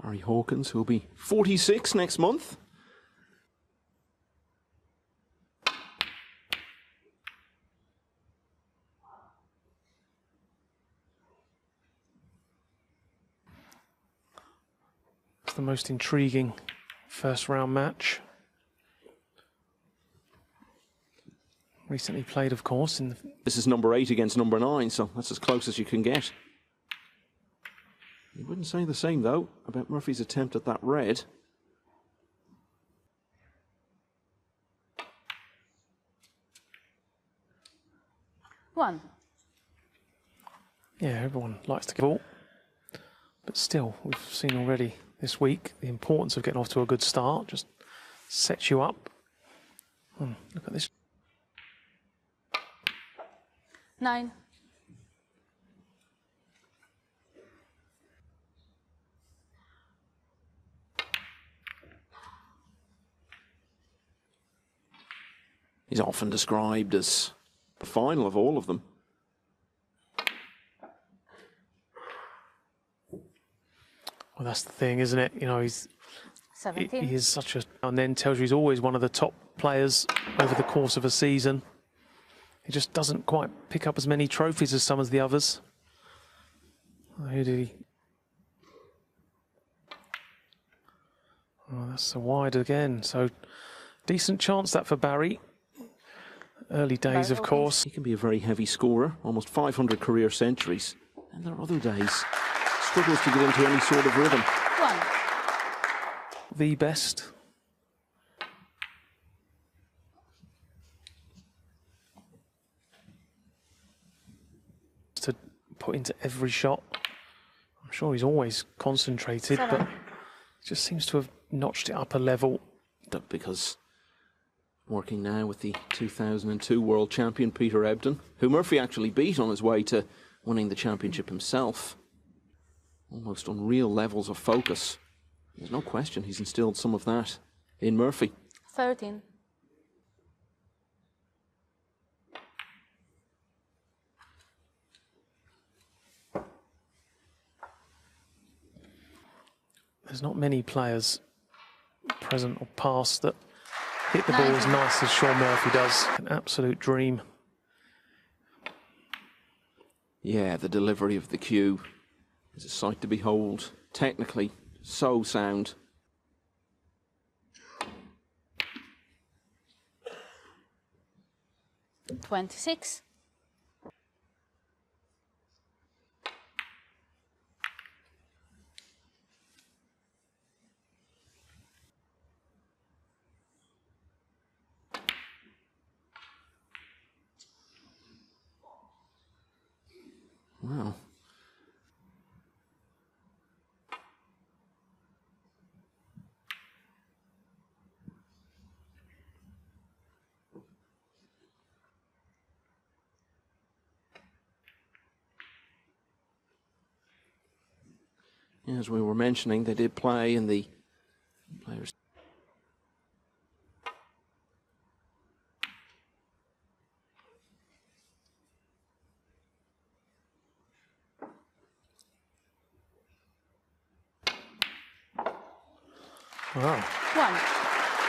Barry Hawkins, who'll be 46 next month. It's the most intriguing first round match. Recently played, of course. This is number 8 against number 9, so that's as close as you can get. You wouldn't say the same, though, about Murphy's attempt at that red. One. Yeah, everyone likes to get a ball. But still, we've seen already this week the importance of getting off to a good start. Just sets you up. Look at this. 9. He's often described as the final of all of them. Well, that's the thing, isn't it? You know, he 17. is such a... And then tells you he's always one of the top players over the course of a season. He just doesn't quite pick up as many trophies as some of the others. Who did he? Oh, that's so wide again. So decent chance that for Barry. Early days, of course. He can be a very heavy scorer, almost 500 career centuries. And there are other days. Struggles to get into any sort of rhythm. 1. The best. To put into every shot. I'm sure he's always concentrated, 7. but just seems to have notched it up a level. Because working now with the 2002 world champion Peter Ebdon, who Murphy actually beat on his way to winning the championship himself. Almost unreal levels of focus. There's no question he's instilled some of that in Murphy. 13. There's not many players present or past that hit the ball as nice as Shaun Murphy does. An absolute dream. Yeah, the delivery of the cue is a sight to behold. Technically, so sound. $26. Wow. As we were mentioning, they did play in the players. Wow. 1.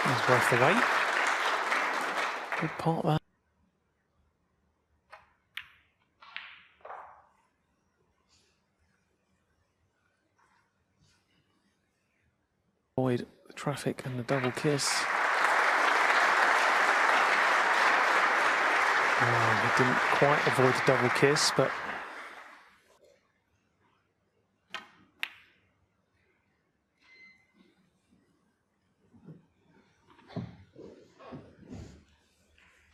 That's worth the wait. Good part there. Avoid the traffic and the double kiss. Oh, he didn't quite avoid the double kiss, but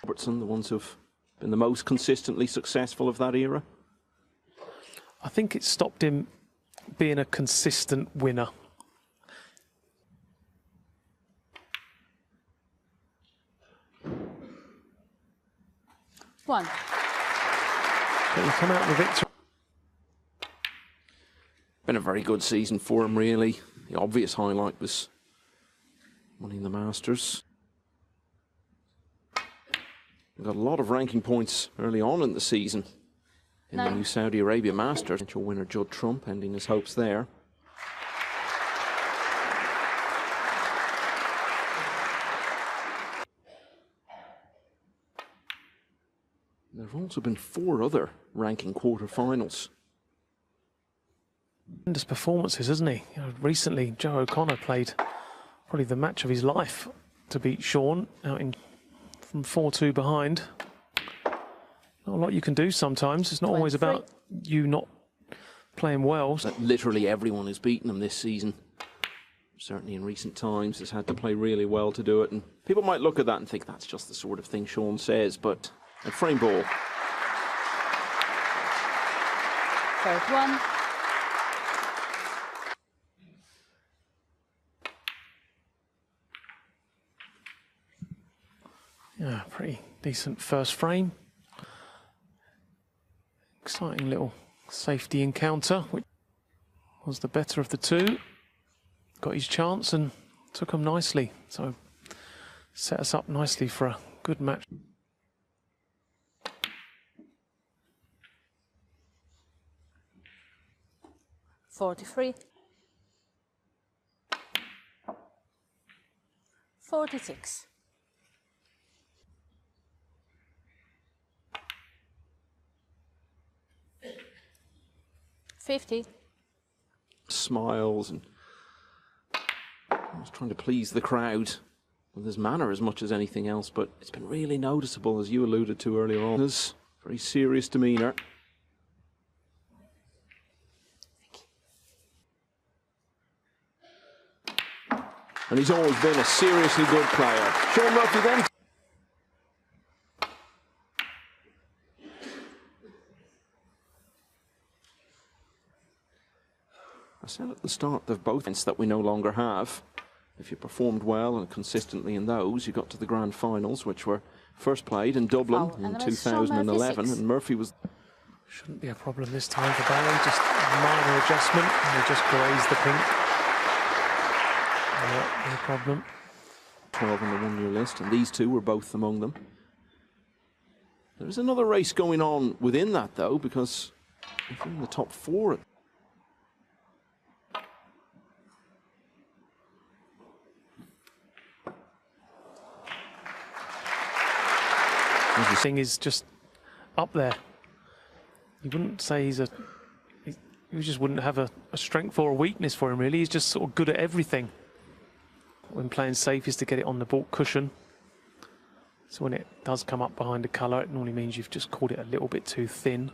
Robertson, the ones who've been the most consistently successful of that era? I think it stopped him being a consistent winner. One. But he come out with victory. Been a very good season for him, really. The obvious highlight was winning the Masters. He got a lot of ranking points early on in the season in the new Saudi Arabia Masters. Eventual winner Judd Trump ending his hopes there. There have also been 4 other ranking quarter-finals. Tremendous performances, isn't he? You know, recently, Joe O'Connor played probably the match of his life to beat Shaun out from 4-2 behind. Not a lot you can do sometimes. It's not always about you not playing well. That literally everyone who's beaten him this season, certainly in recent times, has had to play really well to do it. And people might look at that and think that's just the sort of thing Shaun says, but at frame ball. Third one. Yeah, pretty decent first frame. Exciting little safety encounter, which was the better of the two. Got his chance and took him nicely. So set us up nicely for a good match. $43. $46. $50. Smiles and I was trying to please the crowd with his manner as much as anything else, but it's been really noticeable, as you alluded to earlier on. His very serious demeanour. And he's always been a seriously good player. Shaun Murphy then. I said at the start, they've both events that we no longer have. If you performed well and consistently in those, you got to the grand finals, which were first played in Dublin in 2011, and Murphy was... Shouldn't be a problem this time for Barry, just a minor adjustment, and they just grazed the pink. No problem. 12 on the one-year list, and these two were both among them. There's another race going on within that, though, because if you're in the top 4... Everything is just up there. You wouldn't say you just wouldn't have a strength or a weakness for him, really. He's just sort of good at everything. When playing safe is to get it on the baulk cushion. So when it does come up behind the colour, it normally means you've just caught it a little bit too thin.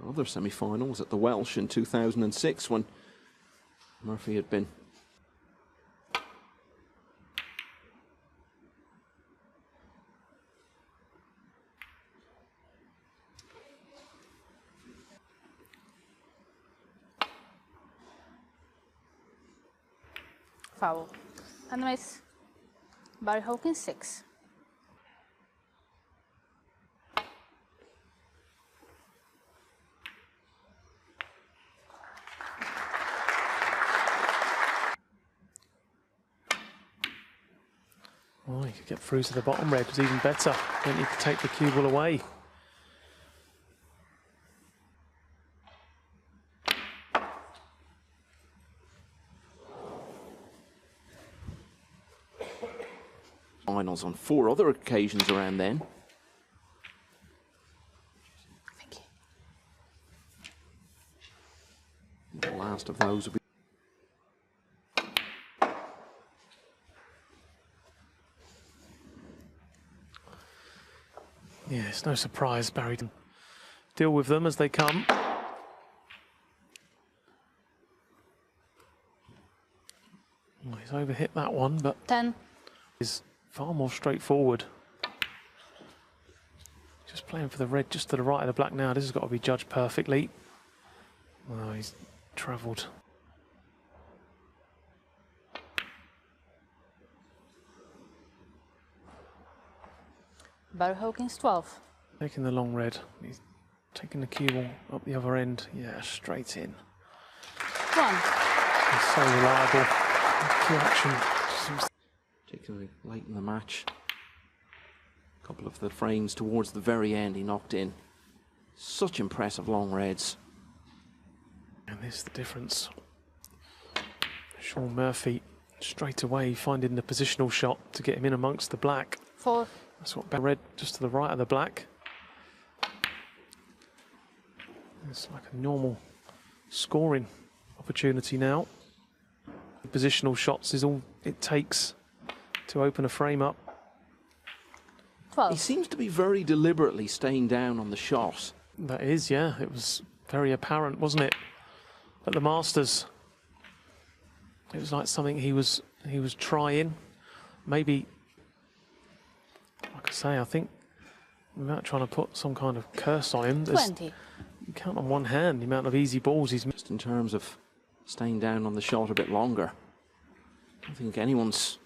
Other semi-finals at the Welsh in 2006 when Murphy had been foul. And miss. Barry Hawkins 6. Oh, you could get through to the bottom red, was even better. Don't need to take the cue ball away. finals on 4 other occasions around then. Thank you. The last of those will be... Yeah, it's no surprise Barry can deal with them as they come. Well, he's overhit that one, but 10. is far more straightforward. Just playing for the red just to the right of the black now. This has got to be judged perfectly. Well, he's travelled. Barry Hawkins 12. Taking the long red. He's taking the cue ball up the other end. Yeah, straight in. 1. He's so reliable. Cue action. particularly late in the match. A couple of the frames towards the very end he knocked in. Such impressive long reds. And this is the difference. Shaun Murphy straight away finding the positional shot to get him in amongst the black. 4. That's what red just to the right of the black. It's like a normal scoring opportunity now. Positional shots is all it takes to open a frame up. 12. He seems to be very deliberately staying down on the shot. That is, yeah. It was very apparent, wasn't it? At the Masters, it was like something he was trying. Maybe, like I say, I think without trying to put some kind of curse on him, 20. you count on one hand the amount of easy balls he's missed. Just in terms of staying down on the shot a bit longer. I don't think anyone's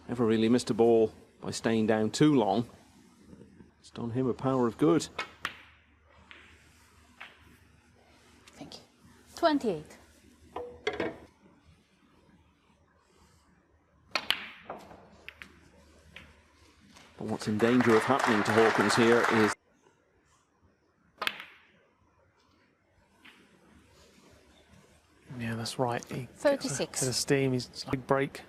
ever really missed a ball by staying down too long. It's done him a power of good. Thank you. 28. But what's in danger of happening to Hawkins here is Yeah, that's right. He 36. Gets a steam. He's a big break.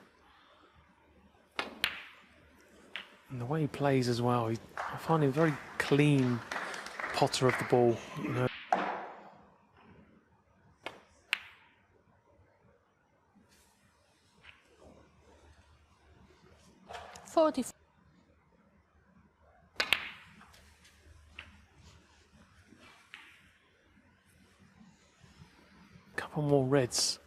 And the way he plays as well, I find him a very clean potter of the ball. You know. Forty. Couple more reds.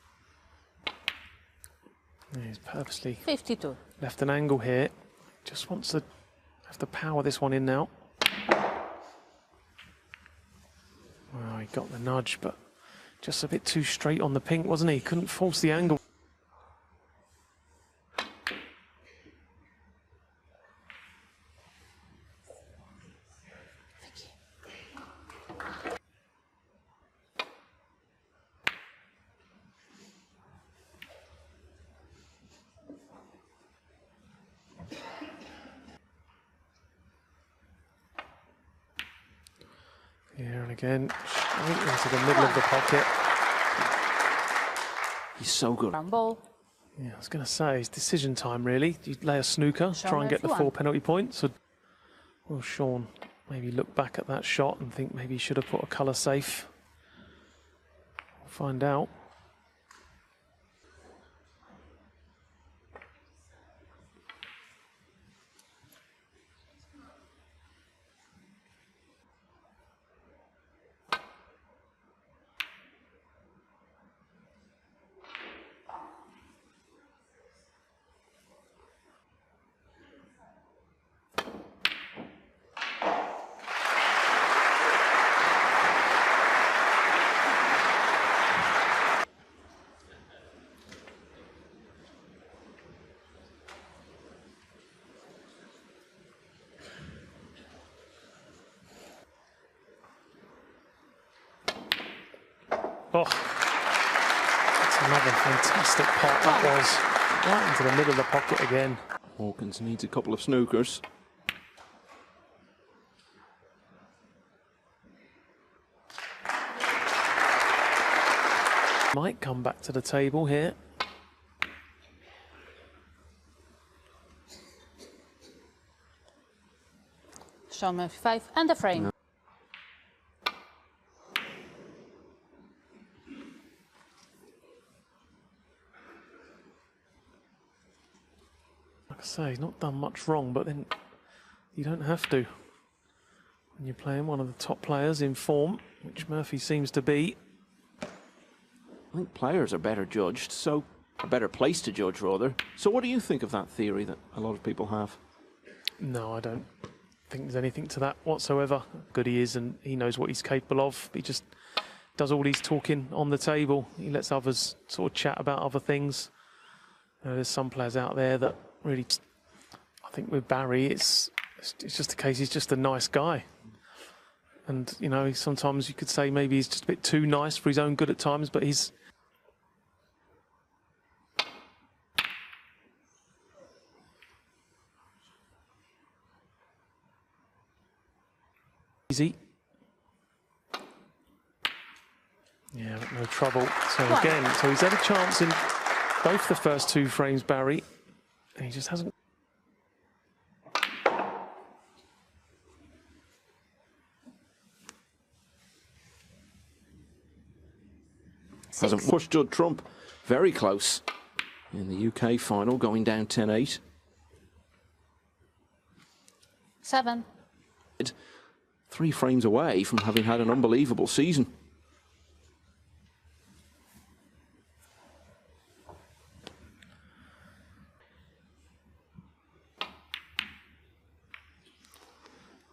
Yeah, he's purposely 52. left an angle here. Just wants to have to power this one in now. Well, he got the nudge, but just a bit too straight on the pink, wasn't he? Couldn't force the angle. Thank you. Here and again, straight into the middle of the pocket. he's so good. Round ball. Yeah, I was going to say, it's decision time really. You lay a snooker, Shaun try and get the everyone. 4 penalty points. Or will Shaun maybe look back at that shot and think maybe he should have put a colour safe? We'll find out. Oh, that's another fantastic pot that was. Right into the middle of the pocket again. Hawkins needs a couple of snookers. Might come back to the table here. Shaun Murphy 5 and a frame. No. Like I say, he's not done much wrong, but then you don't have to. When you're playing one of the top players in form, which Murphy seems to be. I think players are better judged, so a better place to judge, rather. So what do you think of that theory that a lot of people have? No, I don't think there's anything to that whatsoever. Good he is, and he knows what he's capable of. He just does all his talking on the table. He lets others sort of chat about other things. There's some players out there that really, I think with Barry, it's just a case he's just a nice guy. And, you know, sometimes you could say maybe he's just a bit too nice for his own good at times, but he's... Easy. Yeah, but no trouble. So again, so he's had a chance in both the first two frames, Barry, and he just hasn't. Hasn't pushed Judd Trump very close in the UK final, going down 10-8. 7. 3 frames away from having had an unbelievable season.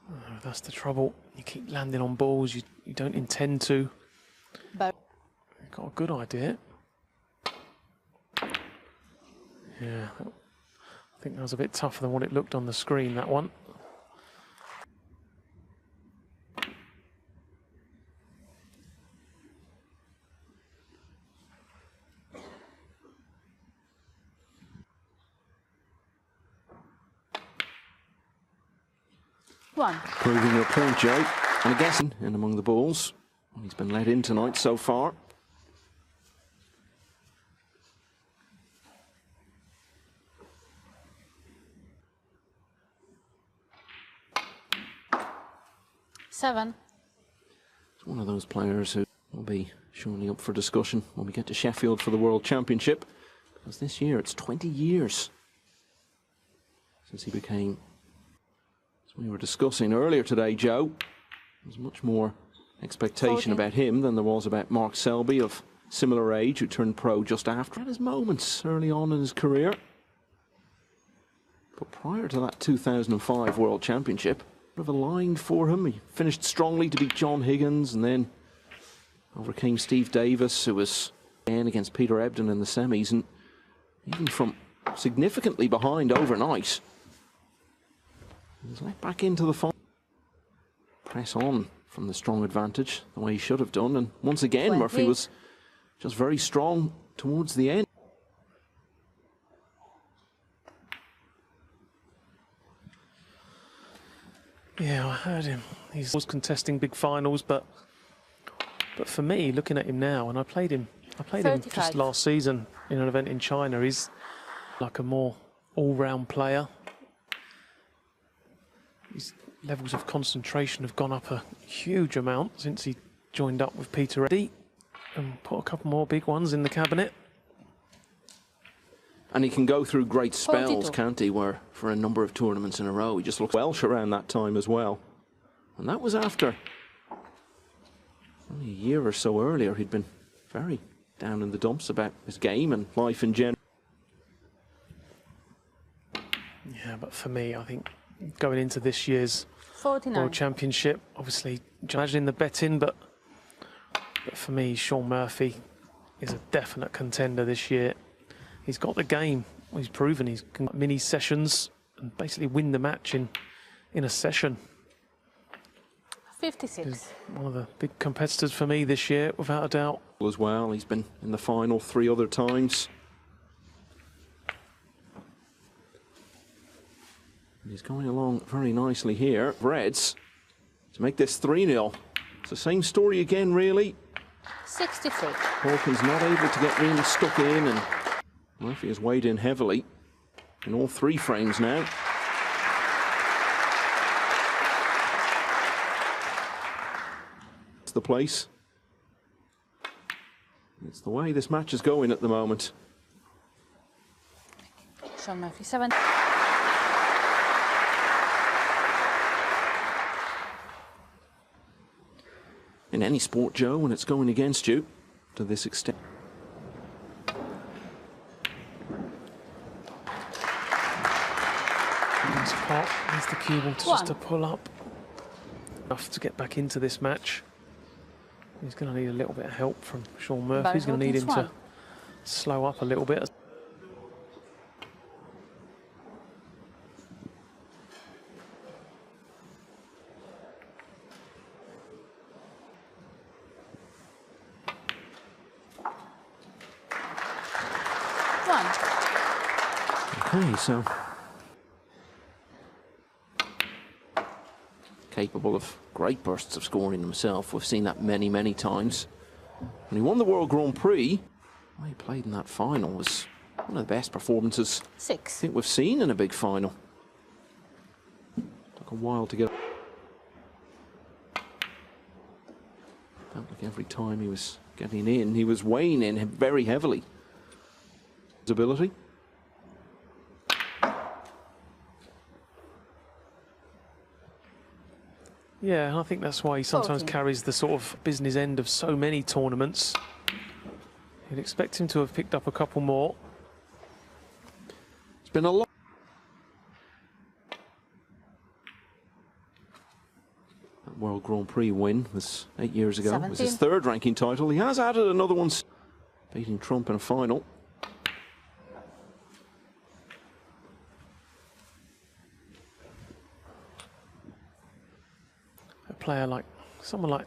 Oh, that's the trouble. You keep landing on balls you don't intend to. But You've got a good idea. Yeah, I think that was a bit tougher than what it looked on the screen, that one. one. Proving your point, Joe. And a guessing in among the balls. He's been let in tonight so far. Seven. It's one of those players who will be surely up for discussion when we get to Sheffield for the World Championship. Because this year it's 20 years since he became, as we were discussing earlier today, Joe, there's much more expectation 14. about him than there was about Mark Selby of similar age, who turned pro just after. Had his moments early on in his career. But prior to that 2005 World Championship, of a line for him. He finished strongly to beat John Higgins and then overcame Steve Davis, who was in against Peter Ebdon in the semis, and even from significantly behind overnight, he was let back into the final. Press on from the strong advantage the way he should have done, and once again 20. Murphy was just very strong towards the end. Yeah, I heard him. He was contesting big finals, but for me, looking at him now, and I played him just 35. last season in an event in China. He's like a more all-round player. His levels of concentration have gone up a huge amount since he joined up with Peter Eddy and put a couple more big ones in the cabinet. And he can go through great spells, 42. can't he, where for a number of tournaments in a row, he just looks Welsh around that time as well. And that was after only a year or so earlier, he'd been very down in the dumps about his game and life in general. Yeah, but for me, I think going into this year's 49. World Championship, obviously imagining the betting, but for me, Shaun Murphy is a definite contender this year. He's got the game. He's proven he can mini sessions and basically win the match in a session. 56. He's one of the big competitors for me this year, without a doubt. As well, he's been in the final 3 other times. And he's going along very nicely here. Reds to make this 3-0. It's the same story again, really. 63. Hawkins not able to get really stuck in, and Murphy has weighed in heavily in all 3 frames now. It's the place. It's the way this match is going at the moment. Shaun Murphy, 7. In any sport, Joe, when it's going against you to this extent. Pot needs the cue ball just to pull up enough to get back into this match. He's going to need a little bit of help from Shaun Murphy. He's going to need him to slow up a little bit. Okay, so capable of great bursts of scoring himself. We've seen that many, many times. When he won the World Grand Prix, well, he played in that final, was One of the best performances I 6. think we've seen in a big final. Took a while to get. Felt like every time he was getting in, he was weighing in very heavily. His ability. Yeah, and I think that's why he sometimes 14. carries the sort of business end of so many tournaments. You'd expect him to have picked up a couple more. It's been a lot. That World Grand Prix win was 8 years ago. It was his 17. 3rd ranking title. He has added another one, beating Trump in a final. A player like someone like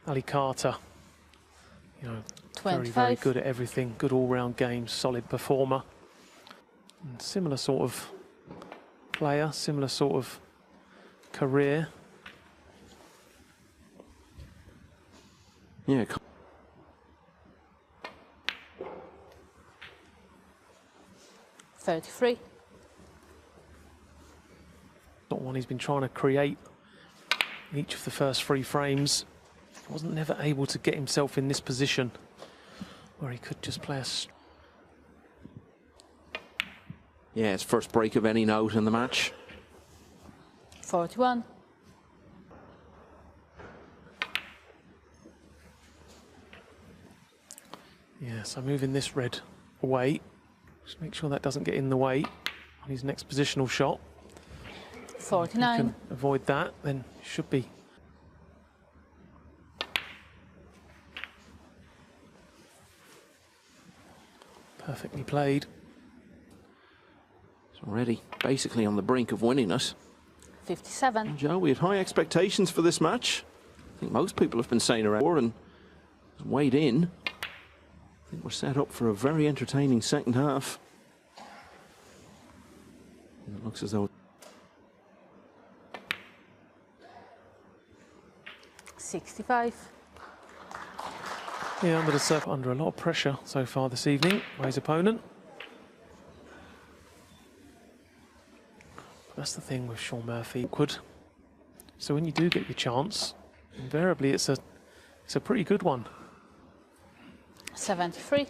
Ali Carter, you know, very, 25. very good at everything, good all-round game, solid performer. And similar sort of player, similar sort of career. Yeah. 33. Not one he's been trying to create each of the first 3 frames. He wasn't never able to get himself in this position where he could just play a... Yeah, his first break of any note in the match. 41. Yeah, so moving this red away. Just make sure that doesn't get in the way on his next positional shot. If you 49. can avoid that, then it should be. Perfectly played. He's already basically on the brink of winning it. 57. Joe, we had high expectations for this match. I think most people have been saying around and weighed in. I think we're set up for a very entertaining second half. And it looks as though 65. Yeah, under a lot of pressure so far this evening by his opponent. But that's the thing with Shaun Murphy. Awkward. So when you do get your chance, invariably it's a pretty good one. 73.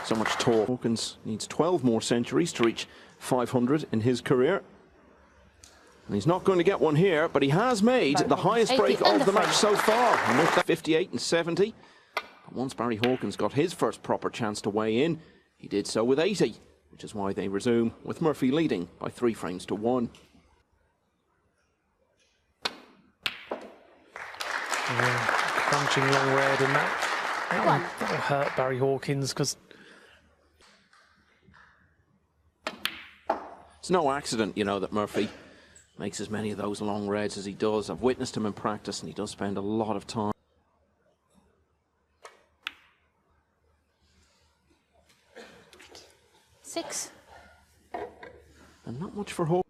so much torque. Hawkins needs 12 more centuries to reach 500 in his career. And he's not going to get one here, but he has made the highest break of the match so far. And with that 58 and 70. But once Barry Hawkins got his first proper chance to weigh in, he did so with 80, which is why they resume with Murphy leading by 3 frames to 1. Yeah, crunching long red, and that'll hurt Barry Hawkins because it's no accident, you know, that Murphy makes as many of those long reds as he does. I've witnessed him in practice, and he does spend a lot of time. Six. And not much for Hawkins.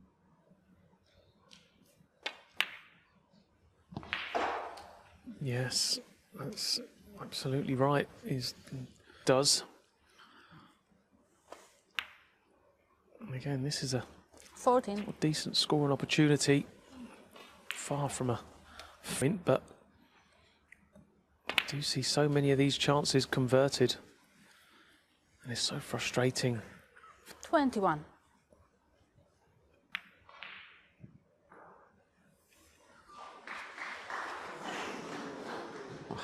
yes, that's absolutely right. He does. And again, this is a 14. decent scoring opportunity. Far from a print, but I do see so many of these chances converted. And it's so frustrating. 21.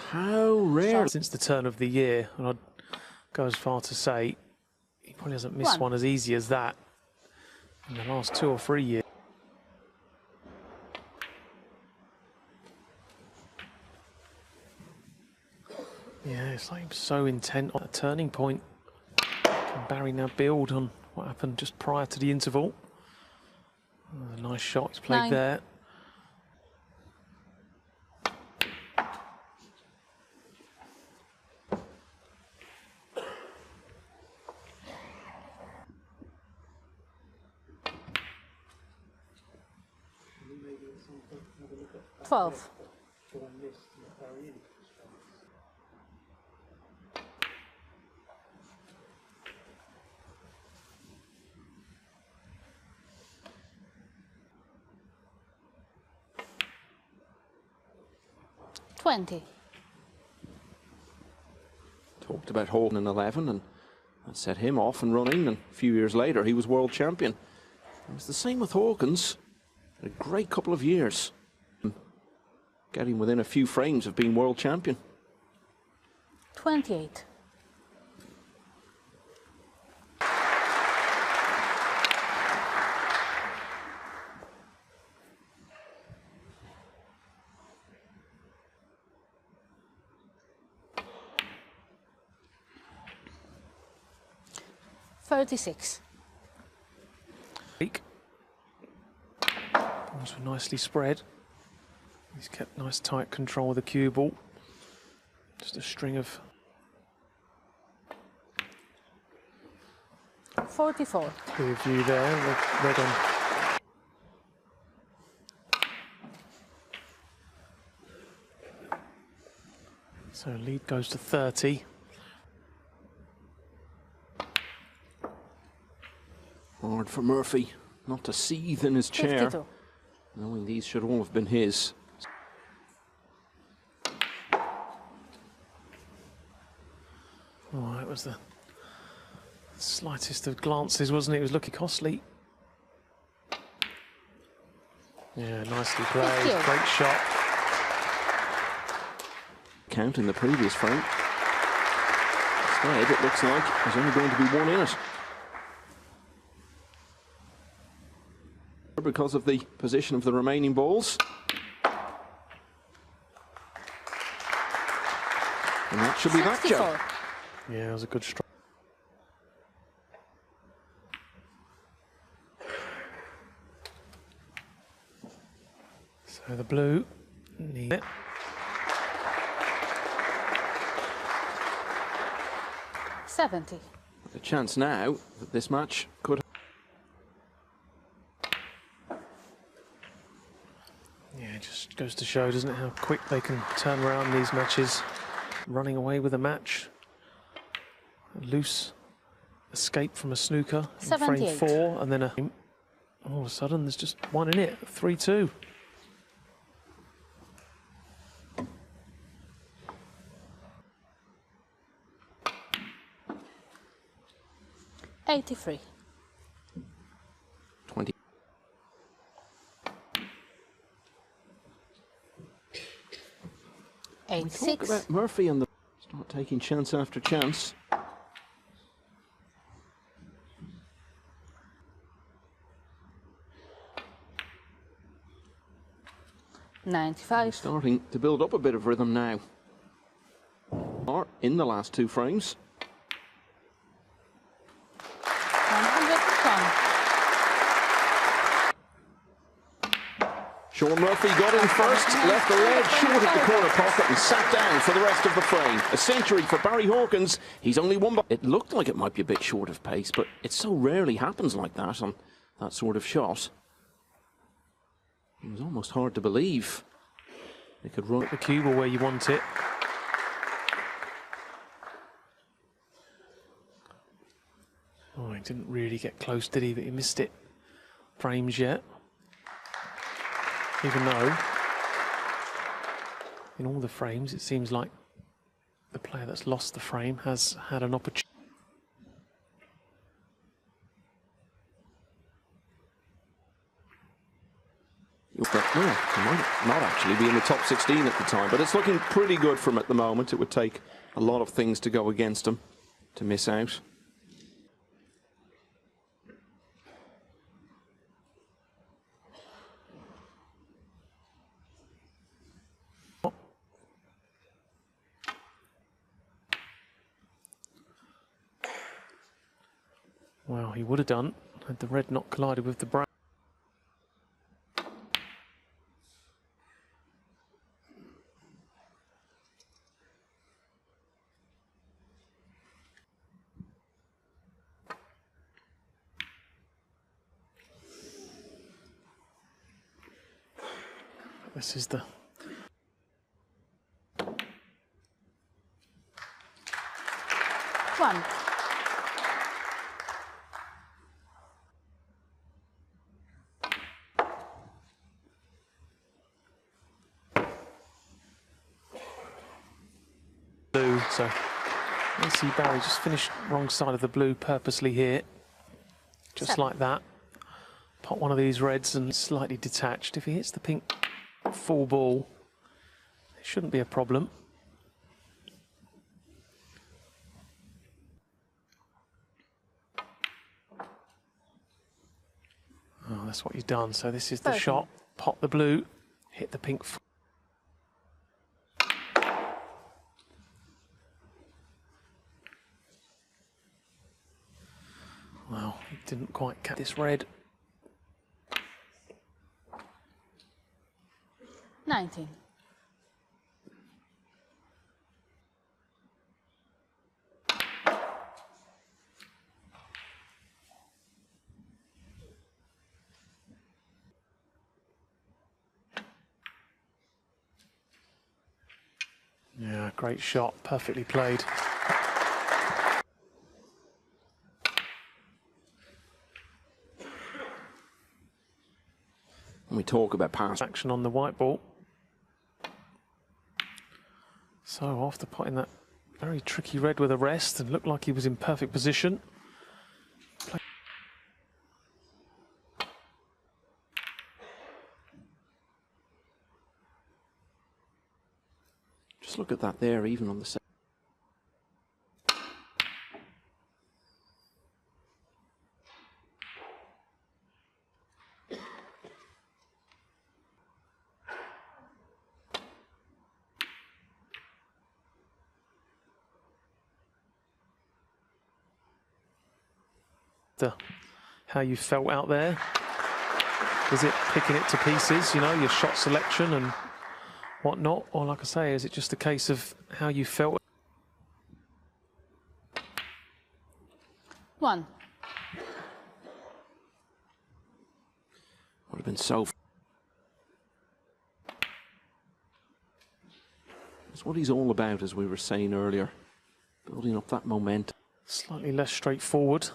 How rare. Since the turn of the year, and I'd go as far to say he probably hasn't missed one as easy as that in the last 2 or 3 years. Yeah, it's like he's so intent on a turning point. Can Barry now build on what happened just prior to the interval? Oh, a nice shot he's played 9. there. 12. $20. Talked about Hawkins in 11, and that set him off and running, and a few years later he was world champion. It was the same with Hawkins. A great couple of years, getting within a few frames of being world champion. 28. $36. Balls were nicely spread. He's kept nice tight control of the cue ball. Just a string of 44. clear view there with red on. So lead goes to 30. Hard for Murphy not to seethe in his chair, 52. knowing these should all have been his. Oh, it was the slightest of glances, wasn't it? It was looking costly. Yeah, nicely played. 58. Great shot. Count in the previous frame. Instead, it looks like there's only going to be one in it, because of the position of the remaining balls. And that should be that, 64. Joe. Yeah, it was a good strike. So the blue need it. $70. The chance now that this match could. Yeah, it just goes to show, doesn't it, how quick they can turn around these matches. Running away with a match. A loose escape from a snooker in frame 78. 4, and then all of a sudden there's just one in it, 3-2. $83. 20. We talk 86. about Murphy and the start taking chance after chance. $95. Starting to build up a bit of rhythm now. Or in the last two frames. $101. Shaun Murphy got in first, left the leg short of the corner pocket and sat down for the rest of the frame. A century for Barry Hawkins. He's only one. It looked like it might be a bit short of pace, but it so rarely happens like that on that sort of shot. It was almost hard to believe they could run The cue ball where you want it. Oh, he didn't really get close, did he? But he missed it. Frames yet. Even though, in all the frames, it seems like the player that's lost the frame has had an opportunity. He might not actually be in the top 16 at the time, but it's looking pretty good for him at the moment. It would take a lot of things to go against him to miss out. Well, he would have done had the red not collided with the brown. This is the... One. Blue, so let's see Barry just finished wrong side of the blue purposely here. Just like that. Pot one of these reds and slightly detached. If he hits the pink full ball, it shouldn't be a problem. Oh, that's what you've done. So this is the shot. Pot the blue, hit the pink. Well, he didn't quite catch this red. 19. Yeah, great shot, perfectly played. When we talk about pass Action on the white ball. So after potting that very tricky red with a rest and looked like he was in perfect position. Just look at that there, even on the set. How you felt out there? Is it picking it to pieces, you know, your shot selection and whatnot? Or like I say, is it just a case of how you felt? One. Would have been so... It's what he's all about, as we were saying earlier. Building up that momentum. Slightly less straightforward,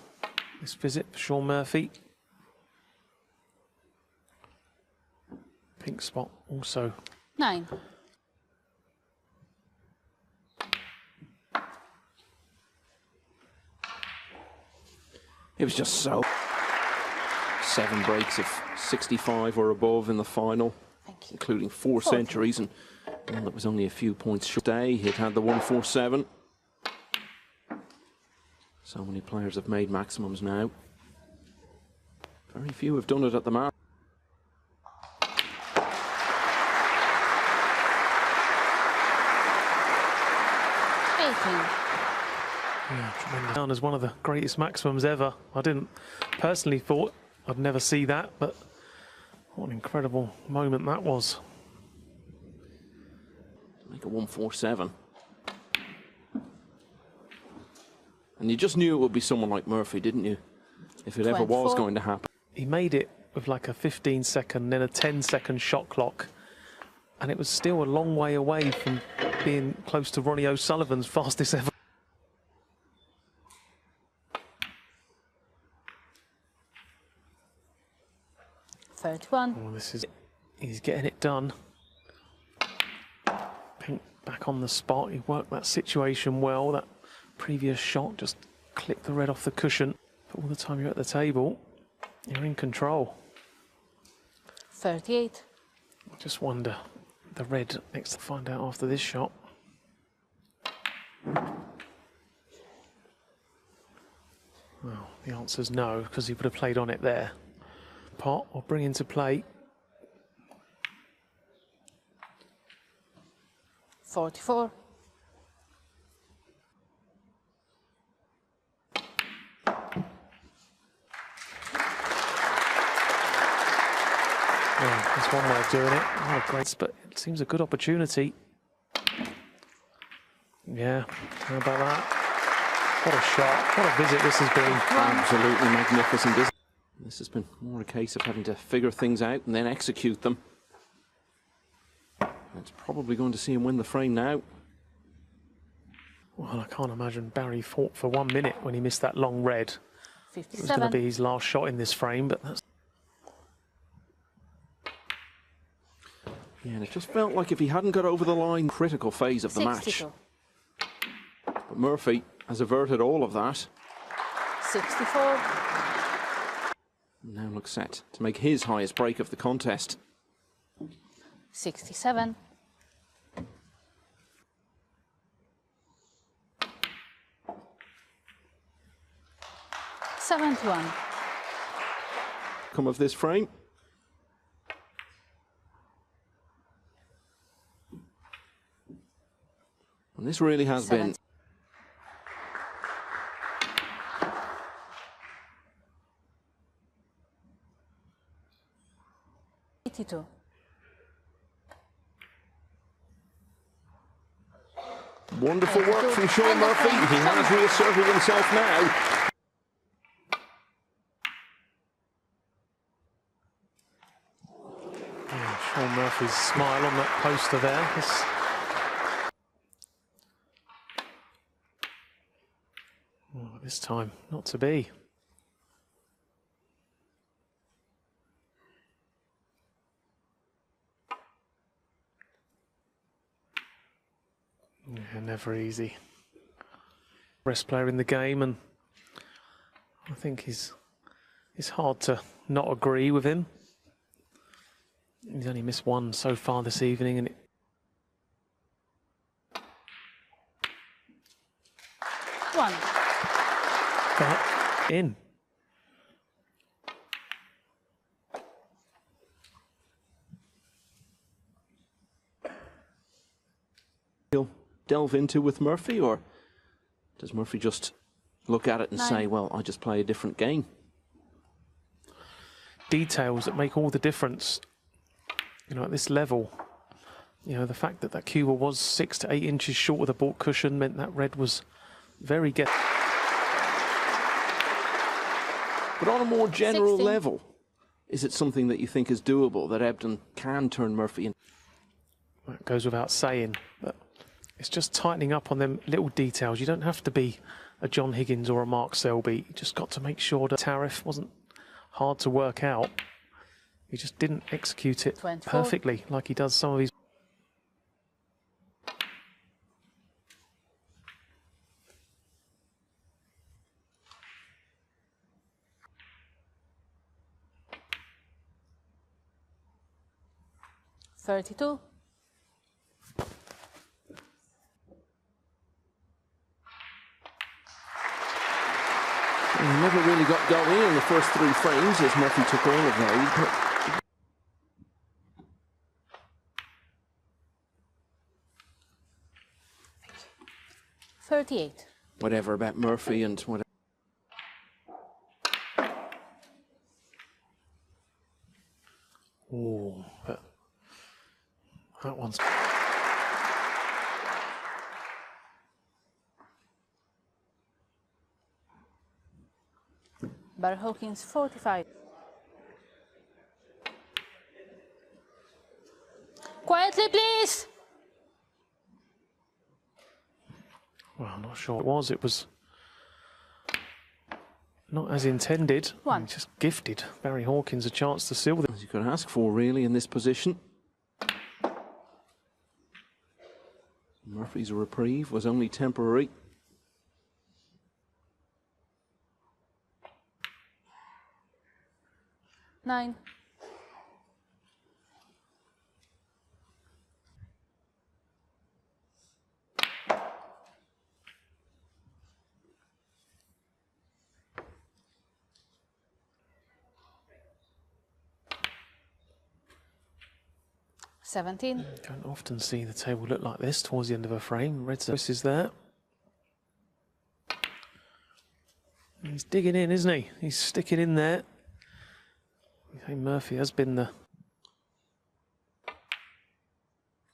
this visit for Shaun Murphy. Pink spot also. 9. It was just so... 7 breaks of 65 or above in the final, including 4 centuries and one that was only a few points short. He'd had the 147. So many players have made maximums now. Very few have done it at the mark. Yeah, tremendous. Done as one of the greatest maximums ever. I didn't personally thought I'd never see that, but what an incredible moment that was. Make a 147. And you just knew it would be someone like Murphy, didn't you? If it ever was going to happen. He made it with like a 15-second, then a 10-second shot clock. And it was still a long way away from being close to Ronnie O'Sullivan's fastest ever. Oh, this is it. He's getting it done. Pink back on the spot. He worked that situation well. That previous shot just clipped the red off the cushion. But all the time you're at the table, you're in control. 38. I just wonder, the red next to find out after this shot. Well, the answer's no, because he would have played on it there. Pot or bring into play. 44. Well, that's one way of doing it. Not a great, but it seems a good opportunity. Yeah, how about that? What a shot, what a visit this has been. Absolutely magnificent. This has been more a case of having to figure things out and then execute them. It's probably going to see him win the frame now. Well, I can't imagine Barry fought for 1 minute when he missed that long red. 57. It was going to be his last shot in this frame, but that's... Yeah, and it just felt like if he hadn't got over the line, critical phase of the 62. match. But Murphy has averted all of that. 64. Now looks set to make his highest break of the contest. 67. 71. Come of this frame. And this really has been... 82. Wonderful work from Shaun Murphy. He has reasserted himself now. Shaun Murphy's smile on that poster there. Oh, this time, not to be. Yeah, never easy. Best player in the game, and I think it's hard to not agree with him. He's only missed one so far this evening, and One. But in. He'll delve into with Murphy, or does Murphy just look at it and 9. say, well, I just play a different game? Details that make all the difference. You know, at this level, you know, the fact that that cue was 6 to 8 inches short of the baulk cushion meant that red was very get. But on a more general 16. level, is it something that you think is doable, that Ebden can turn Murphy in? That goes without saying, but it's just tightening up on them little details. You don't have to be a John Higgins or a Mark Selby. You just got to make sure the tariff wasn't hard to work out. He just didn't execute it 24. perfectly like he does some of his. $32. He never really got going in the first 3 frames as Murphy took all of those. But 38. whatever about Murphy and whatever. Oh, but that one's. Barry Hawkins, 45. Quietly, please. Well, I'm not sure it was. It was not as intended. 1. He just gifted Barry Hawkins a chance to seal the. As you could ask for, really, in this position. Murphy's reprieve was only temporary. Nine. $17. Don't often see the table look like this towards the end of a frame. Red surface is there. He's digging in, isn't he? He's sticking in there. I think Murphy has been the.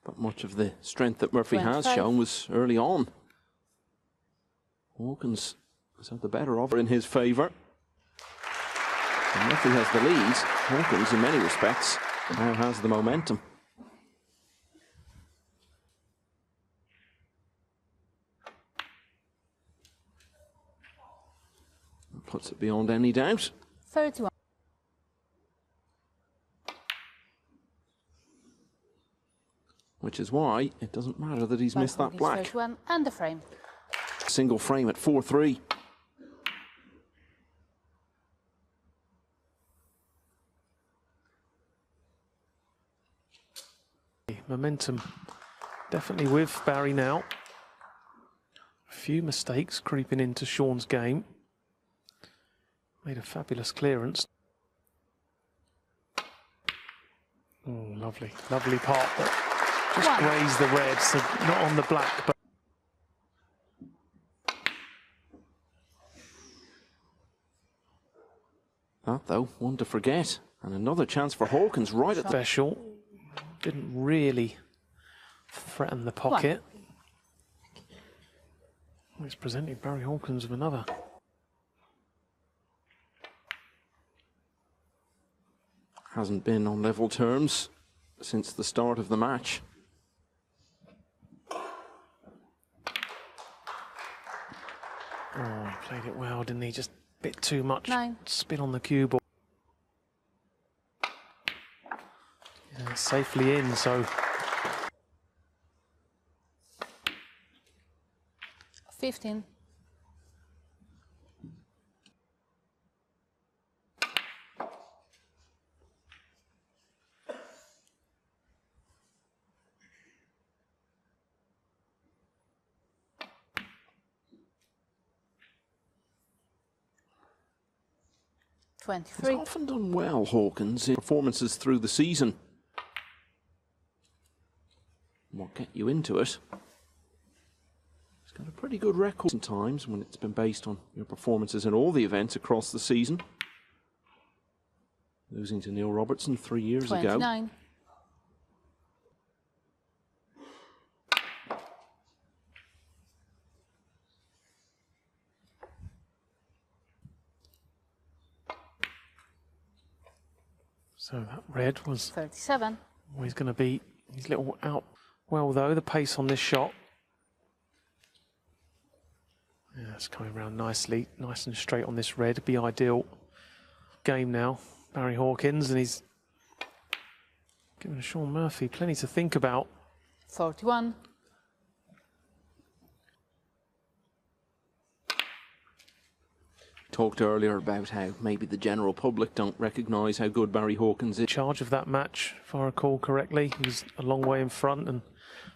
But much of the strength that Murphy has 25. shown was early on. Hawkins has had the better of it in his favour. And Murphy has the lead. Hawkins, in many respects, now has the momentum. puts it beyond any doubt. 31. Which is why it doesn't matter that he's missed that Hawkins, black. 31 and the frame. Single frame at 4-3. Momentum definitely with Barry now. A few mistakes creeping into Shaun's game. Made a fabulous clearance. Oh, lovely, lovely part, but just grazed the red, so not on the black. But that, though, one to forget. And another chance for Hawkins right at the... Special. Didn't really threaten the pocket. It's presenting Barry Hawkins with another. Hasn't been on level terms since the start of the match. Oh, he played it well, didn't he? Just a bit too much 9. spin on the cue ball. Yeah, it's safely in, so 15. He's 23. often done well, Hawkins, in performances through the season. What get you into it? He's got a pretty good record sometimes when it's been based on your performances in all the events across the season. Losing to Neil Robertson 3 years ago. 29. so that red was 37. always going to be his little out. Well, though, the pace on this shot. Yeah, it's coming around nicely, nice and straight on this red. Be ideal game now. Barry Hawkins, and he's giving Shaun Murphy plenty to think about. 41. Talked earlier about how maybe the general public don't recognise how good Barry Hawkins is. Charge of that match, if I recall correctly. He was a long way in front, and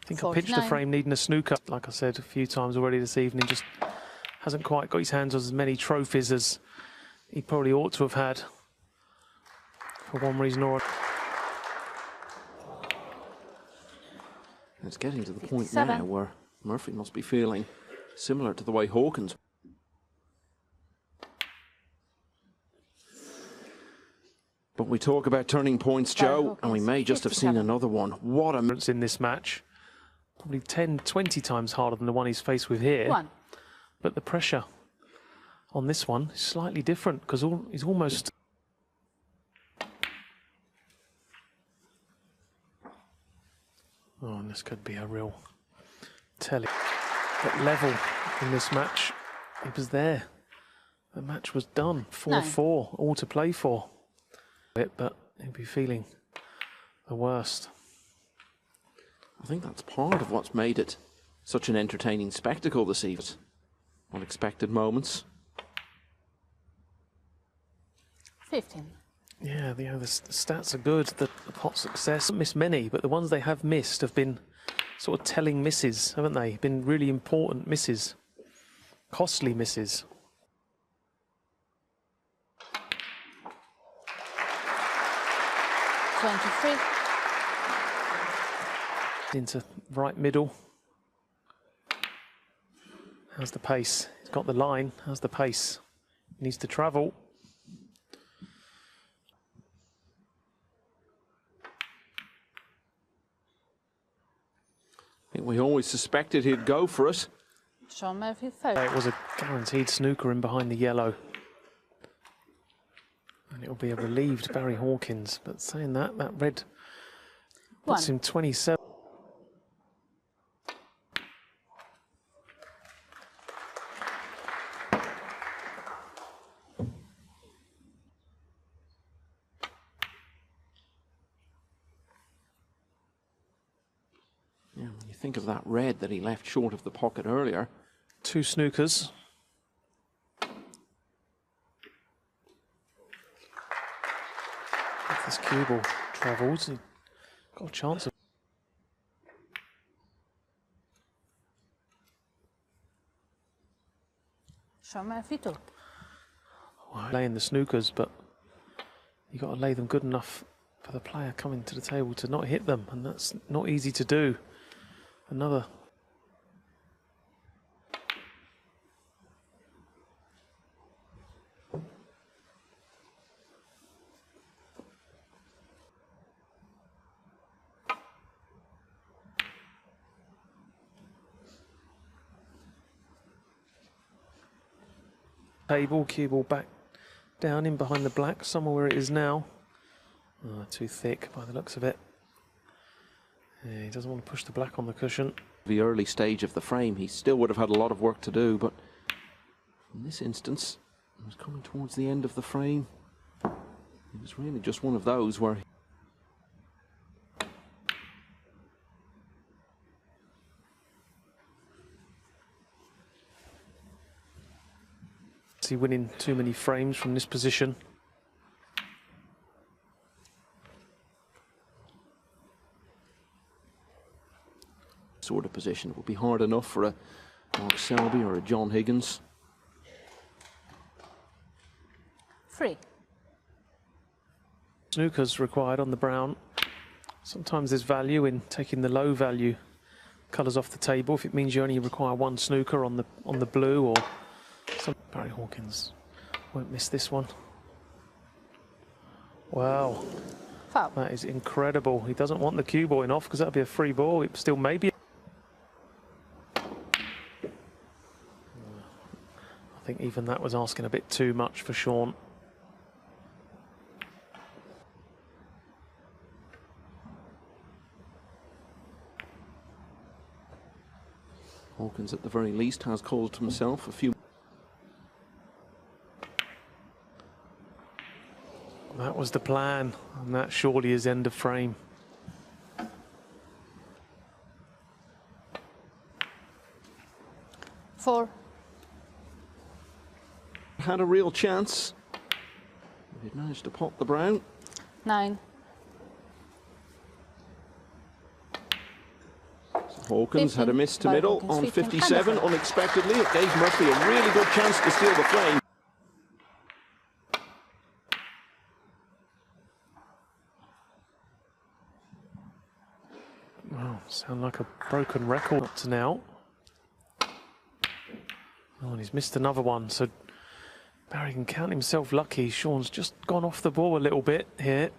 I think I pitched a 49. frame needing a snooker. Like I said a few times already this evening, just hasn't quite got his hands on as many trophies as he probably ought to have had for one reason or another. It's getting to the point 57. now where Murphy must be feeling similar to the way Hawkins. But we talk about turning points, Joe, and we may just have seen 57. another one. What a... In this match, probably 10, 20 times harder than the one he's faced with here. 1. But the pressure on this one is slightly different because he's almost... Oh, and this could be a real telly. But level in this match, it was there. The match was done. 4-4, all to play for. But he'll be feeling the worst. I think that's part of what's made it such an entertaining spectacle this evening. Unexpected moments. 15. Yeah, the stats are good. The pot success, missed many, but the ones they have missed have been sort of telling misses, haven't they? Been really important misses, costly misses. Into right middle. How's the pace? He's got the line. How's the pace? He needs to travel. I think we always suspected he'd go for it. Shaun Murphy, 30. It was a guaranteed snooker in behind the yellow. And it'll be a relieved Barry Hawkins. But saying that red puts 1. him 27. Yeah, when you think of that red that he left short of the pocket earlier. 2 snookers. If this cue ball travels, he's got a chance of Shaun free too. laying the snookers, but you've got to lay them good enough for the player coming to the table to not hit them, and that's not easy to do. Another. Table, cue ball back down in behind the black, somewhere where it is now. Oh, too thick by the looks of it. Yeah, he doesn't want to push the black on the cushion. The early stage of the frame, he still would have had a lot of work to do, but in this instance, he was coming towards the end of the frame. It was really just one of those where Is he winning too many frames from this position? sort of position. It would be hard enough for a Mark Selby or a John Higgins. Free. Snooker's required on the brown. Sometimes there's value in taking the low value colours off the table if it means you only require 1 snooker on the blue or some. Barry Hawkins won't miss this one. Wow, Foul. that is incredible. He doesn't want the cue balling off because that'll be a free ball. It still may be. I think even that was asking a bit too much for Shaun. Hawkins at the very least has called himself a few. That was the plan, and that surely is end of frame. Four. Had a real chance. He managed to pop the brown. 9. Hawkins had a miss to By middle Hawkins, on 15. 57 unexpectedly. It gave Murphy a really good chance to steal the frame. Wow, sound like a broken record up to now. Oh, and he's missed another one, so Barry can count himself lucky. Shaun's just gone off the ball a little bit here.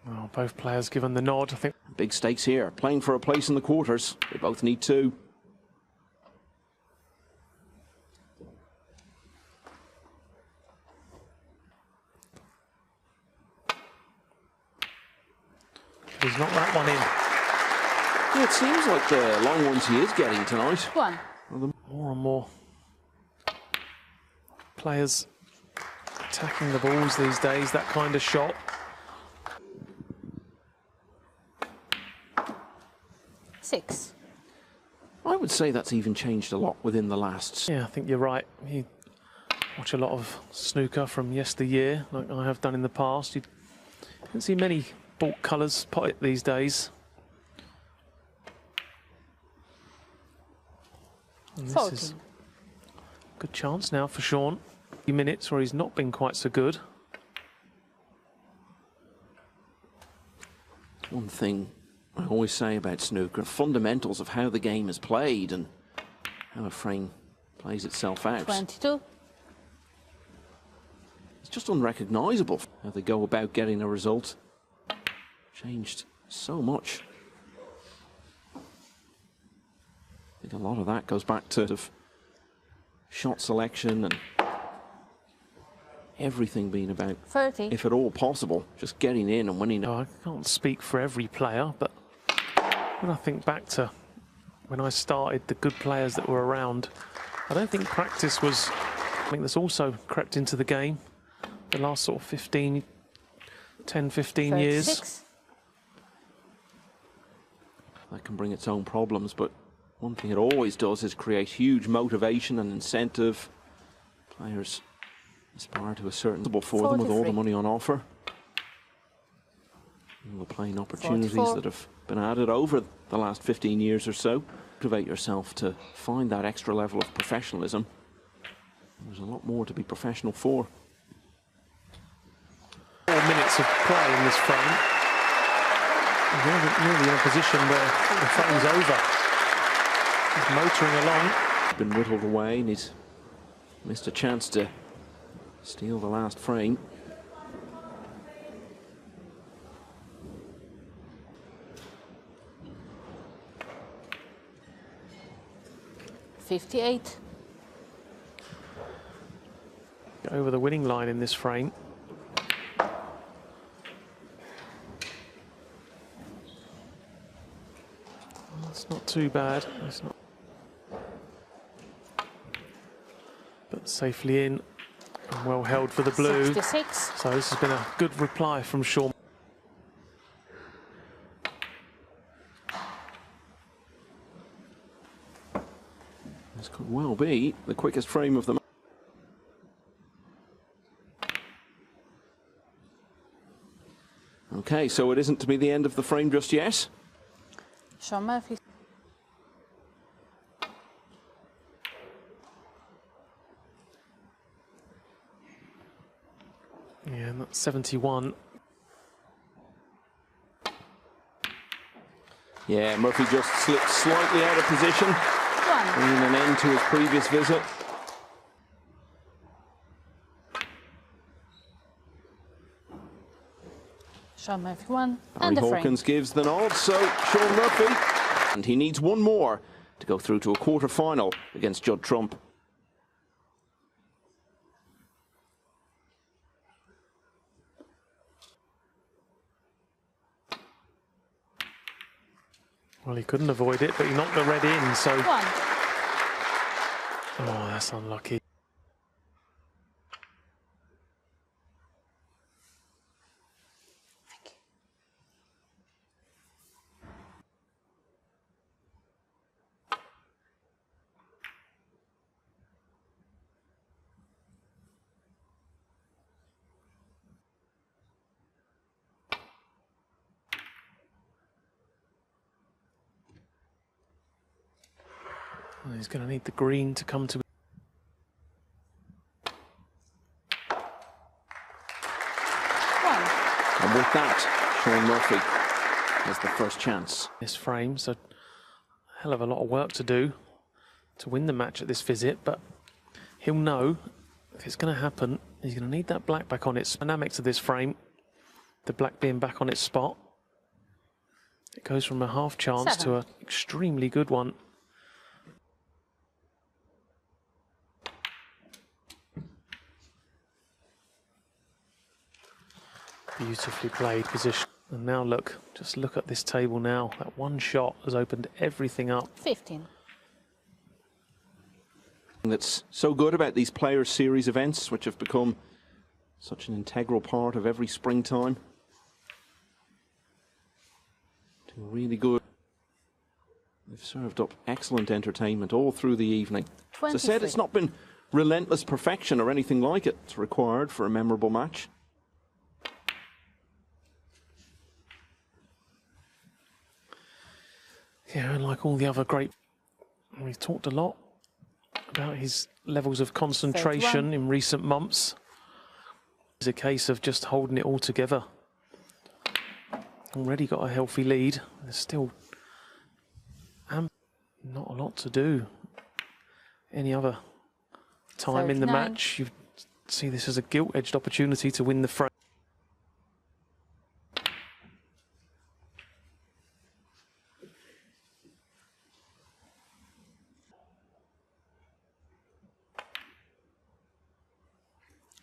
Well, both players given the nod, I think. Big stakes here, playing for a place in the quarters. They both need 2. He's not that one in. Yeah, it seems like the long ones he is getting tonight. 1. More and more players attacking the balls these days, that kind of shot. Six. I would say that's even changed a lot within the last. Yeah, I think you're right. You watch a lot of snooker from yesteryear, like I have done in the past. You don't see many bought colours potted these days. And this 14. is a good chance now for Shaun. A few minutes where he's not been quite so good. One thing I always say about snooker, fundamentals of how the game is played and how a frame plays itself out. 22. It's just unrecognisable how they go about getting a result. Changed so much. I think a lot of that goes back to shot selection and everything being about, 30. if at all possible, just getting in and winning. I can't speak for every player, but when I think back to when I started, the good players that were around, I don't think practice was something that's also crept into the game. the last sort of 10, 15 years. 36. That can bring its own problems, but one thing it always does is create huge motivation and incentive. Players aspire to a certain level for them with all the 43. money on offer. All the playing opportunities 44. that have been added over the last 15 years or so. Motivate yourself to find that extra level of professionalism. There's a lot more to be professional for. 4 minutes of play in this frame. Nearly in a position where the frame's over. He's motoring along. He's been whittled away and he's missed a chance to steal the last frame. $58. Over the winning line in this frame. That's not too bad. It's not. But safely in and well held for the blue. 66. So this has been a good reply from Shaun. This could well be the quickest frame of the match. Okay, so it isn't to be the end of the frame just yet. Shaun Murphy. Yeah, and that's 71. Yeah, Murphy just slipped slightly out of position, bringing an end to his previous visit. Shaun Murphy won. Barry And the frame. Hawkins gives the nod, so Shaun Murphy. And he needs one more to go through to a quarter-final against Judd Trump. Well, he couldn't avoid it, but he knocked the red in, so... One. Oh, that's unlucky. Thank you. Well, he's going to need the green to come to... One. And with that, Shaun Murphy has the first chance. This frame, so a hell of a lot of work to do to win the match at this visit, but he'll know if it's going to happen, he's going to need that black back on its dynamics of this frame, the black being back on its spot. It goes from a half chance to an extremely good one. Beautifully played position. And now look, just look at this table now. That one shot has opened everything up. 15. That's so good about these Players' Series events, which have become such an integral part of every springtime. Really good. They've served up excellent entertainment all through the evening. As I said, it's not been relentless perfection or anything like it. It's required for a memorable match. Yeah, and like all the other great, we've talked a lot about his levels of concentration 31. in recent months. It's a case of just holding it all together. Already got a healthy lead. There's still not a lot to do. Any other time in the 39. match, you see this as a gilt-edged opportunity to win the frame.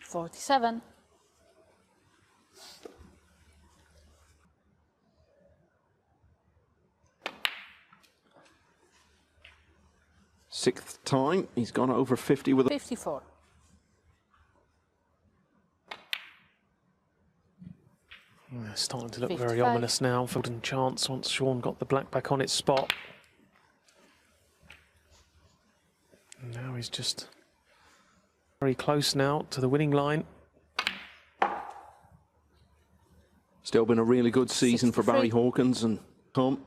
$47. Sixth time, he's gone over 50 with a... 54. Yeah, starting to look very 55. ominous now for golden chance once Shaun got the black back on its spot. And now he's just very close now to the winning line. Still been a really good season for 63. Barry Hawkins and Tom.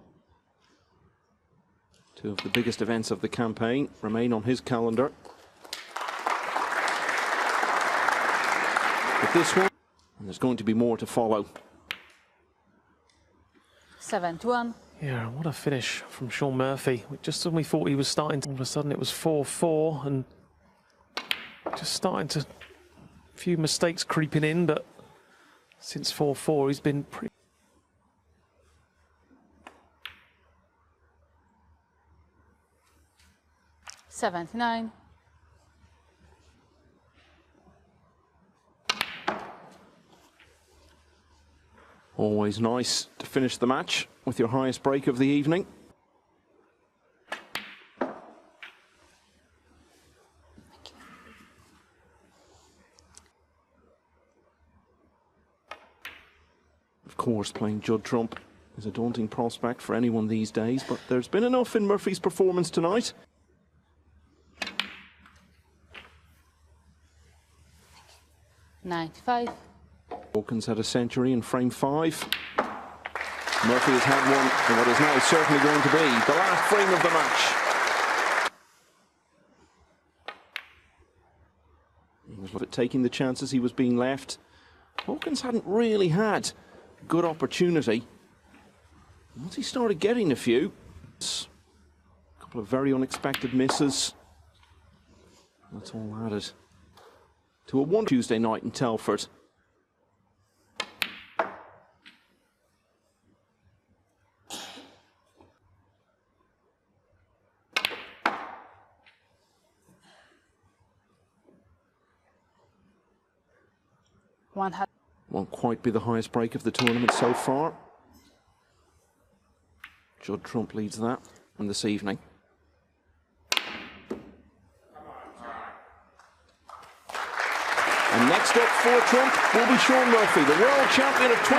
Two of the biggest events of the campaign remain on his calendar. But this one, and there's going to be more to follow. 71. Yeah, what a finish from Shaun Murphy. Just when we thought he was starting to, all of a sudden it was 4-4 and just starting to, a few mistakes creeping in, but since 4-4 he's been pretty... 79. Always nice to finish the match with your highest break of the evening. Of course, playing Judd Trump is a daunting prospect for anyone these days, but there's been enough in Murphy's performance tonight. $95. Hawkins had a century in frame 5. Murphy has had one in what is now certainly going to be the last frame of the match. He was taking the chances he was being left. Hawkins hadn't really had good opportunity. Once he started getting a few, a couple of very unexpected misses. That's all added to a wonderful Tuesday night in Telford. Won't quite be the highest break of the tournament so far. Judd Trump leads that from this evening. And next up for Trump will be Shaun Murphy, the world champion of